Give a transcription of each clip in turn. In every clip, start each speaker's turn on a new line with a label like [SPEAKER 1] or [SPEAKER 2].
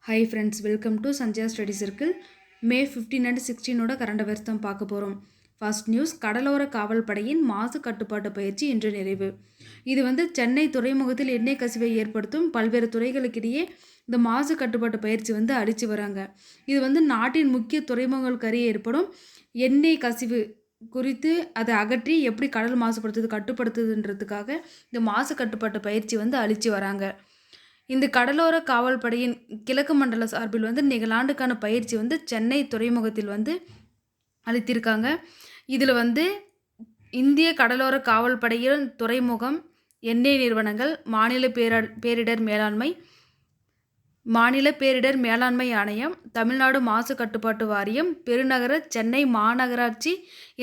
[SPEAKER 1] Hi friends, welcome to Sanjaya study circle. May 15 and 16 current affairs தான் பார்க்க போகிறோம். First news, கடலோர காவல் படையின் மாசு கட்டுப்பாட்டு பயிற்சி இன்று நிறைவு. இது சென்னை துறைமுகத்தில் எண்ணெய் கசிவை ஏற்படுத்தும் பல்வேறு துறைகளுக்கிடையே இந்த மாசு கட்டுப்பாட்டு பயிற்சி அளித்து வராங்க. இது நாட்டின் முக்கிய துறைமுகங்களுக்கு அருகே ஏற்படும் எண்ணெய் கசிவு குறித்து அதை அகற்றி எப்படி கடல் கட்டுப்படுத்துதுன்றதுக்காக இந்த மாசு கட்டுப்பாட்டு பயிற்சி அளித்து வராங்க. இந்த கடலோர காவல் படையின் கிழக்கு மண்டல சார்பில் நிகழாண்டுக்கான பயிற்சி சென்னை துறைமுகத்தில் அளித்திருக்காங்க. இதில் இந்திய கடலோர காவல் படையின் துறைமுகம், எண்ணெய் நிறுவனங்கள், மாநில பேரிடர் மேலாண்மை ஆணையம், தமிழ்நாடு மாசு கட்டுப்பாட்டு வாரியம், பெருநகர சென்னை மாநகராட்சி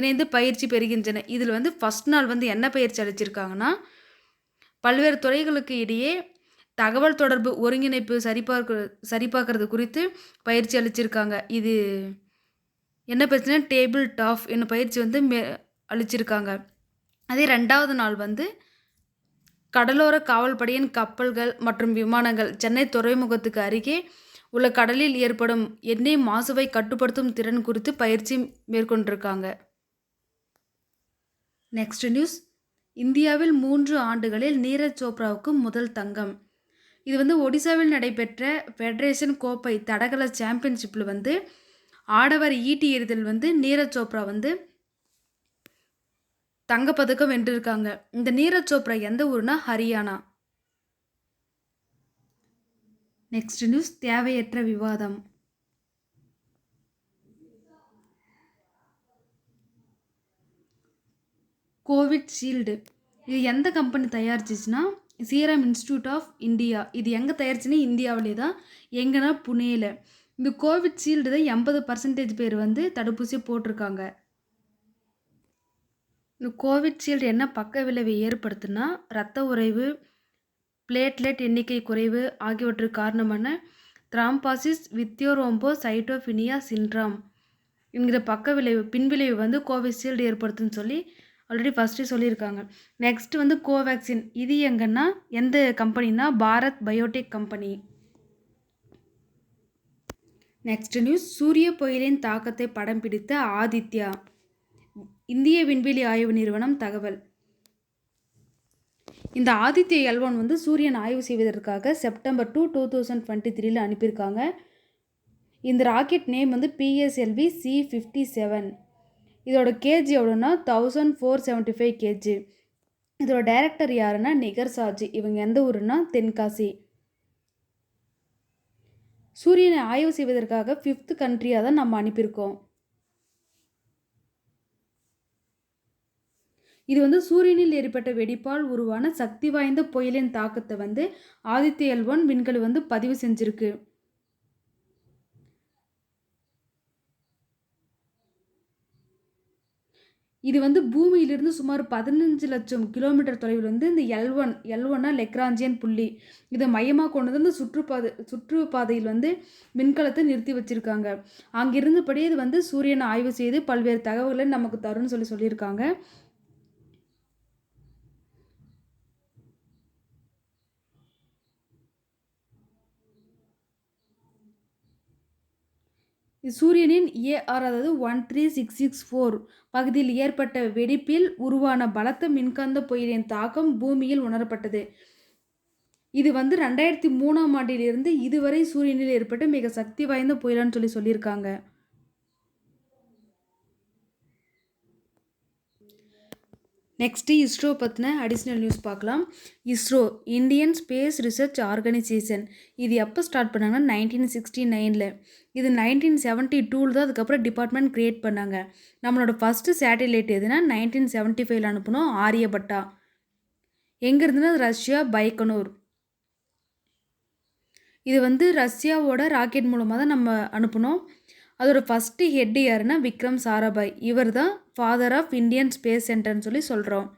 [SPEAKER 1] இணைந்து பயிற்சி பெறுகின்றன. இதில் ஃபஸ்ட் நாள் என்ன பயிற்சி அளிச்சிருக்காங்கன்னா, பல்வேறு துறைகளுக்கு இடையே தகவல் தொடர்பு ஒருங்கிணைப்பு சரிபார்க்கறது குறித்து பயிற்சி அளிச்சிருக்காங்க. இது என்ன பிரச்சனை, டேபிள் டாப் என்னும் பயிற்சி அளிச்சிருக்காங்க. அதே ரெண்டாவது நாள் கடலோர காவல் படையின் கப்பல்கள் மற்றும் விமானங்கள் சென்னை துறைமுகத்துக்கு அருகே உள்ள கடலில் ஏற்படும் எண்ணெய் மாசுவை கட்டுப்படுத்தும் திறன் குறித்து பயிற்சி மேற்கொண்டிருக்காங்க. நெக்ஸ்ட் நியூஸ், இந்தியாவில் 3 ஆண்டுகளில் நீரஜ் சோப்ராவுக்கு முதல் தங்கம். இது ஒடிசாவில் நடைபெற்ற ஃபெடரேஷன் கோப்பை தடகள சாம்பியன்ஷிப்பில் ஆடவர் ஈட்டி எறிதல் நீரஜ் சோப்ரா தங்கப்பதக்கம் வென்றிருக்காங்க. இந்த நீரஜ் சோப்ரா எந்த ஊர்னா ஹரியானா. நெக்ஸ்ட் நியூஸ், தேவையற்ற விவாதம். கோவிட்ஷீல்டு இது எந்த கம்பெனி தயாரிச்சிச்சுன்னா சீரம் இன்ஸ்டியூட் ஆஃப் இந்தியா. இது எங்கே தயாரிச்சுன்னா இந்தியாவிலே தான். எங்கன்னா புனேல. இந்த கோவிட்ஷீல்டு தான் 80% பேர் தடுப்பூசி போட்டிருக்காங்க. இந்த கோவிட்ஷீல்டு என்ன பக்க விளைவை ஏற்படுத்துனா, இரத்த உறைவு, பிளேட்லெட் எண்ணிக்கை குறைவு ஆகியவற்றுக்கு காரணமான த்ராம்பாசிஸ் வித்தியோரோம்போசைட்டோபினியா சிண்ட்ரோம் என்கிற பின்விளைவு கோவிட்ஷீல்டு ஏற்படுத்துன்னு சொல்லி ஆல்ரெடி ஃபஸ்ட்டு சொல்லியிருக்காங்க. Next Covaxin. இது எங்கன்னா எந்த கம்பெனினா Bharat Biotech company. Next news, சூரிய புயலின் தாக்கத்தை படம் பிடித்த ஆதித்யா. இந்திய விண்வெளி ஆய்வு நிறுவனம் தகவல். இந்த ஆதித்யா L1 சூரியன் ஆய்வு செய்வதற்காக செப்டம்பர் 2, 2023 அனுப்பியிருக்காங்க. இந்த ராக்கெட் நேம் PSLV C-57. இதோட கேஜி எவ்வளோன்னா 1475 கேஜி. இதோட டைரக்டர் யாருன்னா நிகர் சாஜி. இவங்க எந்த ஊருன்னா தென்காசி. சூரியனை ஆய்வு செய்வதற்காக 5th கண்ட்ரியாக தான் நம்ம அனுப்பியிருக்கோம். இது சூரியனில் ஏற்பட்ட வெடிப்பால் உருவான சக்தி வாய்ந்த புயலின் தாக்கத்தை ஆதித்யா L1 விண்கல் பதிவு செஞ்சிருக்கு. இது பூமியிலிருந்து சுமார் 15 லட்சம் கிலோமீட்டர் தொலைவில் இந்த L1 லெக்ராஞ்சியன் புள்ளி இதை மையமாக கொண்டு சுற்றுப்பாதையில் விண்கலத்தை நிறுத்தி வச்சிருக்காங்க. அங்கிருந்தபடியே இது சூரியனை ஆய்வு செய்து பல்வேறு தகவல்களை நமக்கு தரும்னு சொல்லியிருக்காங்க. சூரியனின் AR அதாவது 13664 பகுதியில் ஏற்பட்ட வெடிப்பில் உருவான பலத்த மின்காந்த புயலின் தாக்கம் பூமியில் உணரப்பட்டது. இது 2003ஆம் ஆண்டிலிருந்து இதுவரை சூரியனில் ஏற்பட்ட மிக சக்தி வாய்ந்த புயலான்னு சொல்லியிருக்காங்க. நெக்ஸ்ட்டு இஸ்ரோ பற்றின அடிஷ்னல் நியூஸ் பார்க்கலாம். ISRO Indian space research organisation இது எப்போ ஸ்டார்ட் பண்ணாங்கன்னா 1969. இது 1972 தான் அதுக்கப்புறம் டிபார்ட்மெண்ட் க்ரியேட் பண்ணாங்க. நம்மளோட ஃபஸ்ட்டு சேட்டிலைட் எதுனா 1975 அனுப்பணும், ஆரியபட்டா. எங்கே இருந்துன்னா ரஷ்யா, பைக்கனூர். இது ரஷ்யாவோட ராக்கெட் மூலமாக தான் நம்ம அனுப்பணும். அதோட ஃபஸ்ட்டு ஹெட் யாருன்னா விக்ரம் சாராபாய். இவர் தான் ஃபாதர் ஆஃப் இந்தியன் ஸ்பேஸ் சென்டர்னு சொல்கிறோம்.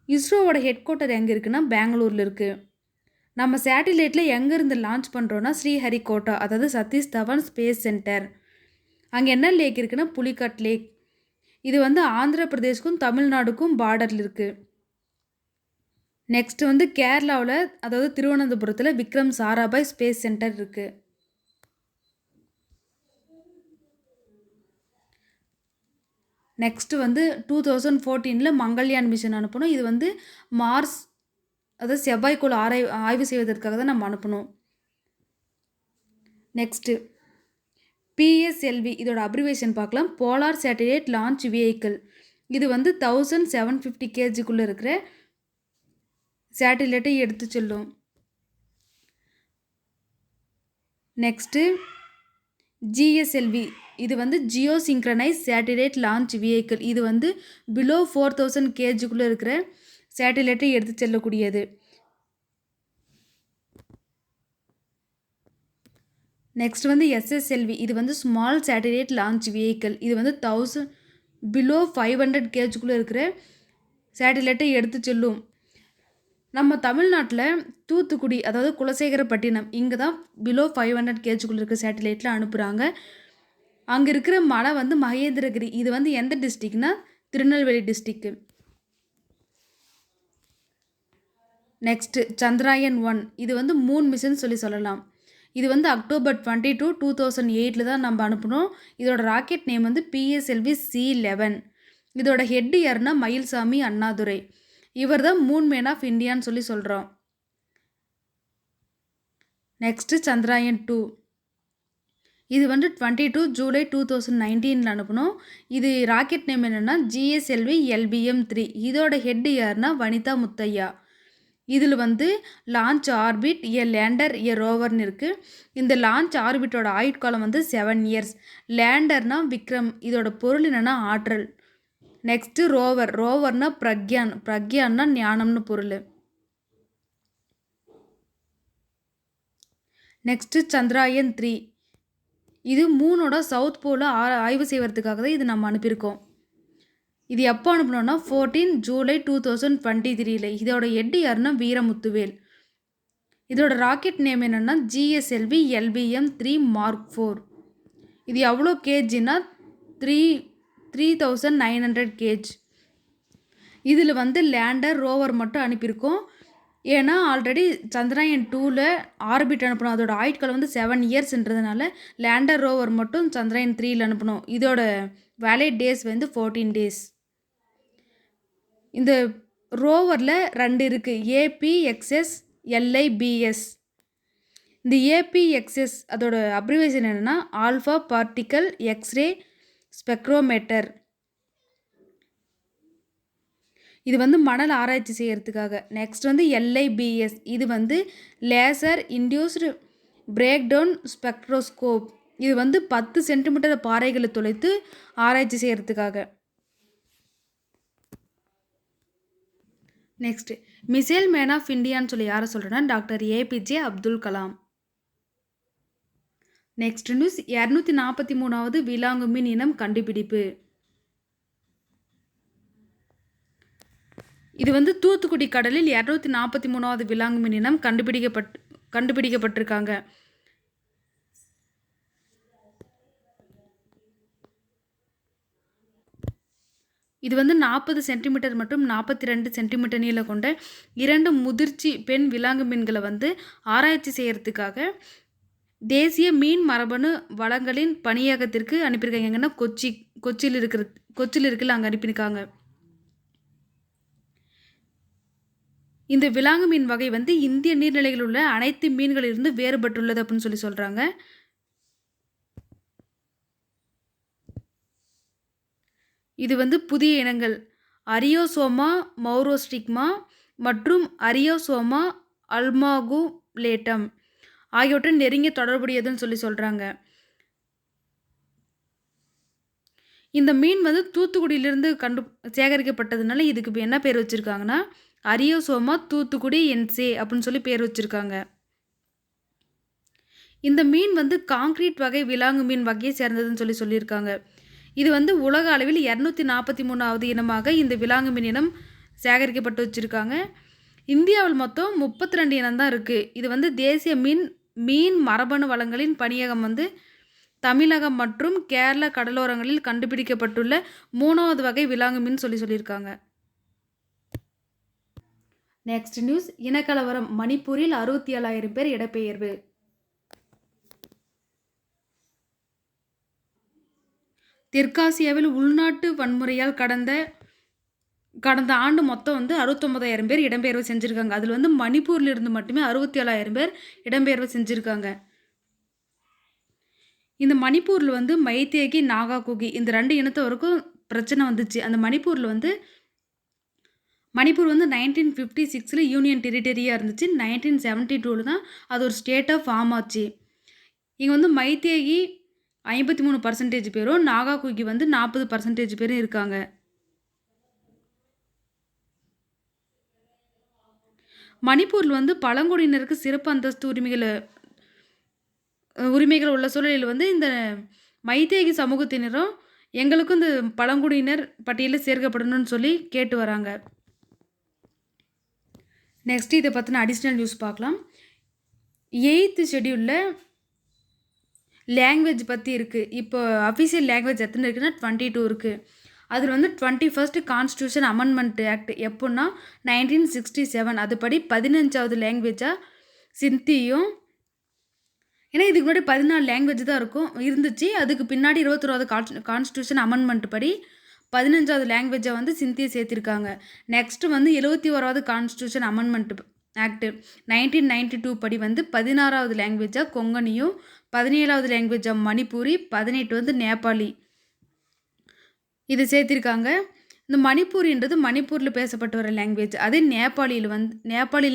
[SPEAKER 1] இஸ்ரோவோட ஹெட் குவார்ட்டர் எங்கே இருக்குன்னா பெங்களூரில் இருக்குது. நம்ம சேட்டிலைட்டில் எங்கேருந்து லான்ச் பண்ணுறோன்னா ஸ்ரீஹரிகோட்டா, அதாவது சதீஷ் தவான் ஸ்பேஸ் சென்டர். அங்கே என்ன லேக் இருக்குன்னா புலிகட் லேக். இது ஆந்திர பிரதேஷ்க்கும் தமிழ்நாடுக்கும் பார்டரில் இருக்குது. நெக்ஸ்ட் கேரளாவில், அதாவது திருவனந்தபுரத்தில் விக்ரம் சாராபாய் ஸ்பேஸ் சென்டர் இருக்குது. நெக்ஸ்ட்டு வந்து 2014 மங்கள்யான் மிஷன் அனுப்பணும். இது வந்து மார்ஸ், அதாவது செவ்வாய்க்கோள் ஆய்வு செய்வதற்காக தான் நம்ம அனுப்பணும். நெக்ஸ்ட்டு PSLV, இதோட அப்ரிவேஷன் பார்க்கலாம். Polar satellite launch vehicle. இது வந்து 1750 kgக்குள்ளே இருக்கிற சேட்டலைட்டை எடுத்து செல்லும். நெக்ஸ்ட்டு GSLV, இது வந்து Jio synchronise satellite launch vehicle. இது வந்து பிலோ 4000 kgக்குள்ளே இருக்கிற சேட்டலைட்டை எடுத்து செல்லக்கூடியது. நெக்ஸ்ட் வந்து SSLV, இது வந்து ஸ்மால் சேட்டலைட் லான்ச் வெஹிக்கிள். இது வந்து பிலோ 500 kgக்குள்ளே இருக்கிற சேட்டலைட்டை எடுத்து செல்லும். நம்ம தமிழ்நாட்டில் தூத்துக்குடி, அதாவது குலசேகரப்பட்டினம், இங்கே தான் பிலோ 500 kgக்குள்ளே இருக்கிற சேட்டலைட்டில் அனுப்புகிறாங்க. அங்கே இருக்கிற மலை வந்து மகேந்திரகிரி. இது வந்து எந்த டிஸ்ட்ரிக்ட்னா திருநெல்வேலி டிஸ்ட்ரிக்ட். நெக்ஸ்ட்டு சந்திராயன் 1, இது வந்து 3 மிஷன் சொல்லலாம். இது வந்து அக்டோபர் 22, 2008 தான் நம்ம அனுப்பணும். இதோட ராக்கெட் நேம் வந்து PSLV C11. இதோட ஹெட் யாருன்னா மயில்சாமி அண்ணாதுரை. இவர் தான் மூன் மேன் ஆஃப் இந்தியான்னு சொல்கிறோம். நெக்ஸ்ட்டு சந்திராயன் 2, இது வந்து 22 ஜூலை 2019 அனுப்பணும். இது ராக்கெட் நேம் என்னென்னா GSLV LBM-3. இதோட ஹெட் யாருன்னா வனிதா முத்தையா. இதில் வந்து லான்ச் ஆர்பிட், லேண்டர், ரோவர்னு இருக்குது. இந்த லான்ச் ஆர்பிட்டோட ஆயுட்காலம் வந்து 7 years. லேண்டர்னா விக்ரம், இதோட பொருள் என்னென்னா ஆற்றல். நெக்ஸ்ட்டு ரோவர்னா பிரக்யான்னா ஞானம்னு பொருள். நெக்ஸ்ட்டு சந்திராயன் 3, இது மூனோட சவுத் போல ஆய்வு செய்வதற்காக தான் இது நம்ம அனுப்பியிருக்கோம். இது எப்போ அனுப்பணும்னா 14 ஜூலை 2023. இதோட ஹெட் யாருன்னா வீரமுத்துவேல். இதோட ராக்கெட் நேம் என்னென்னா GSLV LBM-3 Mark 4. இது எவ்வளோ கேஜின்னா 3900 kg. இதில் வந்து லேண்டர், ரோவர் மட்டும் அனுப்பியிருக்கோம். ஏன்னா ஆல்ரெடி சந்திராயன் 2ல் ஆர்பிட் அனுப்பணும். அதோட ஆயுட்காலம் வந்து 7 yearsன்றதுனால லேண்டர், ரோவர் மட்டும் சந்திராயன் 3ல் அனுப்பணும். இதோட வேலிட் டேஸ் வந்து 14 days. இந்த ரோவரில் 2 இருக்குது, APXS, LIBS. இந்த APXS அதோட அப்ரிவேஷன் என்னென்னா ஆல்ஃபா பார்ட்டிக்கல் எக்ஸ்ரே ஸ்பெக்ட்ரோமீட்டர். இது வந்து மணல் ஆராய்ச்சி செய்கிறதுக்காக. நெக்ஸ்ட் வந்து LIBS, இது வந்து laser induced break down spectroscope. இது வந்து 10 சென்டிமீட்டர் பாறைகளை துளைத்து ஆராய்ச்சி செய்கிறதுக்காக. நெக்ஸ்ட் மிசைல் மேன் ஆஃப் இந்தியான்னு யாரை சொல்கிறேன்னா doctor APJ Abdul Kalam. Next news 243வது விலாங்கு மீன் இனம் கண்டுபிடிப்பு. இது வந்து தூத்துக்குடி கடலில் 243வது விலாங்கு மீன் இனம் கண்டுபிடிக்கப்பட்டிருக்காங்க. இது வந்து 40 சென்டிமீட்டர் மற்றும் 42 சென்டிமீட்டர் நீளம் கொண்ட 2 முதிர்ச்சி பெண் விலாங்கு மீன்களை வந்து ஆராய்ச்சி செய்கிறதுக்காக தேசிய மீன் மரபணு வளங்களின் பணியகத்திற்கு அனுப்பியிருக்காங்க. எங்கன்னா கொச்சியில் இருக்குல்ல, அங்கே அனுப்பியிருக்காங்க. இந்த விலாங்கு மீன் வகை வந்து இந்திய நீர்நிலைகளில் உள்ள அனைத்து மீன்களிலிருந்து வேறுபட்டுள்ளது அப்படின்னு சொல்கிறாங்க. இது வந்து புதிய இனங்கள் அரியோசோமா மௌரோஸ்டிக்மா மற்றும் அரியோசோமா அல்மாகுலேட்டம் ஆகியவற்றை நெருங்கிய தொடர்புடையதுன்னு சொல்கிறாங்க. இந்த மீன் வந்து தூத்துக்குடியிலிருந்து சேகரிக்கப்பட்டதுனால இதுக்கு என்ன பேர் வச்சுருக்காங்கன்னா அரியோசோமா தூத்துக்குடி என்சே அப்படின்னு பேர் வச்சுருக்காங்க. இந்த மீன் வந்து காங்கிரீட் வகை விலாங்கு மீன் வகையை சேர்ந்ததுன்னு சொல்லியிருக்காங்க. இது வந்து உலக அளவில் 243வது இனமாக இந்த விலாங்கு மீன் இனம் சேகரிக்கப்பட்டு வச்சுருக்காங்க. இந்தியாவில் மொத்தம் 32 இனம் தான் இருக்குது. இது வந்து தேசிய மீன் மரபணு வளங்களின் பணியகம் வந்து தமிழகம் மற்றும் கேரள கடலோரங்களில் கண்டுபிடிக்கப்பட்டுள்ள 3வது வகை விலாங்கு மீன் சொல்லியிருக்காங்க. நெக்ஸ்ட் நியூஸ் இனக்கலவரம், மணிப்பூரில் 67,000 பேர் இடப்பெயர்வு. தெற்காசியாவில் உள்நாட்டு வன்முறையால் கடந்த ஆண்டு மொத்தம் வந்து 69,000 பேர் இடம்பெயர்வு செஞ்சுருக்காங்க. அதில் வந்து மணிப்பூரில் இருந்து மட்டுமே 67,000 பேர் இடம்பெயர்வு செஞ்சுருக்காங்க. இந்த மணிப்பூரில் வந்து மைத்தேகி, நாகா குகி இந்த 2 இனத்தவருக்கும் பிரச்சனை வந்துச்சு. அந்த மணிப்பூர் வந்து 1956 யூனியன் டெரிட்டரியாக இருந்துச்சு. 1972 தான் அது ஒரு ஸ்டேட்டாக ஃபார்ம் ஆச்சு. இங்கே வந்து மைத்தேகி 53% பேரும், நாகா குகி வந்து 40% பேரும் இருக்காங்க. மணிப்பூரில் வந்து பழங்குடியினருக்கு சிறப்பு அந்தஸ்து உரிமைகள் உள்ள சூழலில் வந்து இந்த மைத்தேகி சமூகத்தினரும் எங்களுக்கும் இந்த பழங்குடியினர் பட்டியலில் சேர்க்கப்படணும்னு சொல்லி கேட்டு வராங்க. நெக்ஸ்ட் இதை பற்றின அடிஷ்னல் நியூஸ் பார்க்கலாம். 8th ஷெட்யூலில் லாங்குவேஜ் பற்றி இருக்குது. இப்போ அஃபிஷியல் லாங்குவேஜ் எத்தனை இருக்குன்னா 22 இருக்குது. அதில் வந்து 21st கான்ஸ்டியூஷன் அமெண்ட்மெண்ட் ஆக்ட் எப்போன்னா 1967 அதுபடி 15வது லாங்குவேஜாக சிந்தியும். ஏன்னா இதுக்கு முன்னாடி 14 லாங்குவேஜ் தான் இருந்துச்சு. அதுக்கு பின்னாடி 21வது கான்ஸ்டியூஷன் அமெண்ட்மெண்ட் படி 15வது லாங்குவேஜாக வந்து சிந்தியை சேர்த்திருக்காங்க. நெக்ஸ்ட்டு வந்து 71வது கான்ஸ்டியூஷன் அமெண்ட்மெண்ட் ஆக்ட் 1992 படி வந்து 16வது லாங்குவேஜாக கொங்கனியும், 17வது லாங்குவேஜாக மணிப்பூரி, 18 வந்து நேபாளி இது சேர்த்திருக்காங்க. இந்த மணிப்பூரின்றது மணிப்பூரில் பேசப்பட்டு வர லாங்குவேஜ். அதே நேபாளி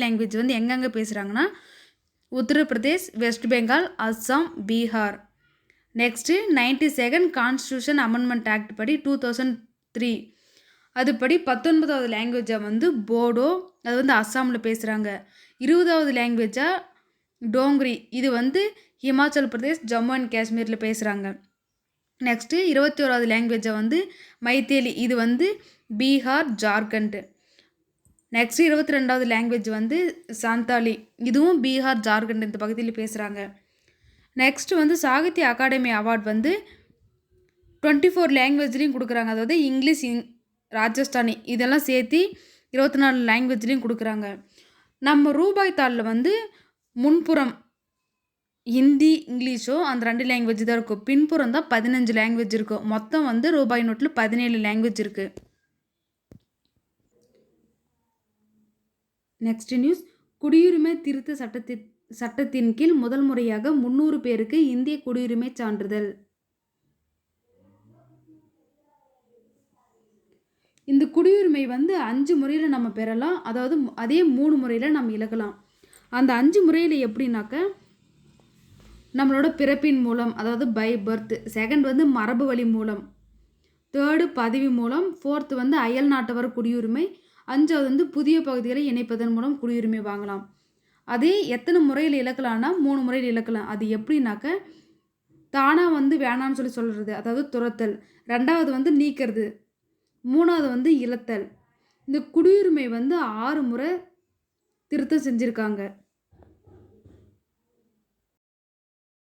[SPEAKER 1] லாங்குவேஜ் வந்து எங்கெங்கே பேசுகிறாங்கன்னா Uttar Pradesh, West Bengal, Assam, Bihar. Next 92nd constitution amendment act படி 2003 அதுபடி 19வது லாங்குவேஜாக வந்து போடோ, அது வந்து அஸ்ஸாமில் பேசுகிறாங்க. 20வது லாங்குவேஜாக டோங்ரி, இது வந்து ஹிமாச்சல் பிரதேஷ், ஜம்மு அண்ட் காஷ்மீரில் பேசுகிறாங்க. நெக்ஸ்ட்டு 21வது லாங்குவேஜாக வந்து மைத்தேலி, இது வந்து பீகார், ஜார்க்கண்ட். நெக்ஸ்ட்டு 22வது லாங்குவேஜ் வந்து சாந்தாலி, இதுவும் பீகார், ஜார்க்கண்ட் இந்த பகுதியில் பேசுகிறாங்க. நெக்ஸ்ட்டு வந்து சாகித்ய அகாடமி அவார்ட் வந்து 24 லாங்குவேஜ்லேயும் கொடுக்குறாங்க. அதாவது இங்கிலீஷ், ராஜஸ்தானி இதெல்லாம் சேர்த்து 24 லாங்குவேஜ்லேயும் கொடுக்குறாங்க. நம்ம ரூபாய் தாளில் வந்து முன்புறம் ஹிந்தி, இங்கிலீஷோ அந்த 2 லாங்குவேஜ் தான் இருக்கும். பின்புறம் தான் 15 லாங்குவேஜ் இருக்கும். மொத்தம் வந்து ரூபாய் நோட்டில் 17 லாங்குவேஜ் இருக்குது. நெக்ஸ்ட் நியூஸ், குடியுரிமை திருத்த சட்டத்தின் கீழ் முதல் முறையாக 300 பேருக்கு இந்திய குடியுரிமை சான்றிதழ். இந்த குடியுரிமை வந்து 5 முறையில் நம்ம பெறலாம். அதாவது அதே 3 முறையில் நம்ம இழக்கலாம். அந்த 5 முறையில் எப்படின்னாக்க, நம்மளோட பிறப்பின் மூலம், அதாவது பை பர்த். செகண்ட் வந்து மரபு வழி மூலம். தேர்டு பதவி மூலம். ஃபோர்த்து வந்து அயல் நாட்டவர் குடியுரிமை. 5வது வந்து புதிய பகுதிகளை இணைப்பதன் மூலம் குடியுரிமை வாங்கலாம். அதே எத்தனை முறையில் இழக்கலாம்னா 3 முறையில் இழக்கலாம். அது எப்படின்னாக்க, தானாக வந்து வேணான்னு சொல்கிறது, அதாவது துரத்தல். 2வது வந்து நீக்கிறது. 3வது வந்து இழத்தல். இந்த குடியுரிமை வந்து 6 முறை திருத்தம் செஞ்சுருக்காங்க.